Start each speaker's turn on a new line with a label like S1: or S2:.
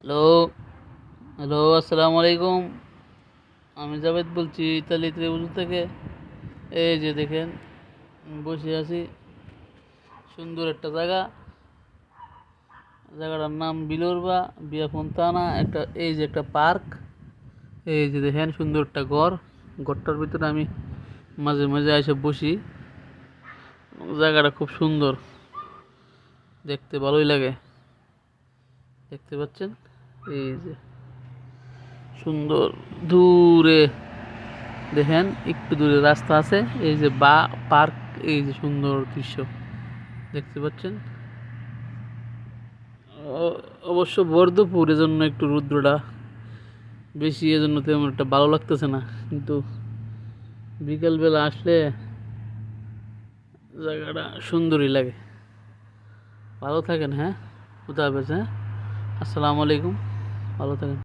S1: Hello, hello, আসসালামু আলাইকুম। আমি জাভেদ বলছি ইতালি ত্রিভুজ থেকে। এই যে দেখেন, বসে আছি সুন্দর একটা জায়গাটার নাম বিলোরবা বিয়া ফোন্তানা। এই যে একটা পার্ক। এই যে দেখেন সুন্দর একটা ঘরটার ভিতরে আমি মাঝে মাঝে এসে বসি। জায়গাটা খুব সুন্দর, দেখতে ভালোই লাগে। দেখতে পাচ্ছেন, এই যে সুন্দর দূরে দেখেন, একটু দূরে রাস্তা আছে। এই যে পার্ক, এই যে সুন্দর দৃশ্য দেখতে পাচ্ছেন। অবশ্য বর্ধপুর, এজন্য একটু রৌদ্রটা বেশি, এজন্য তেমন একটা ভালো লাগতেছে না, কিন্তু বিকেলবেলা আসলে জায়গাটা সুন্দরই লাগে। ভালো থাকেন, হ্যাঁ, খুদা হাফেজ, হ্যাঁ, আসসালামু আলাইকুম, ভালো থাকেন।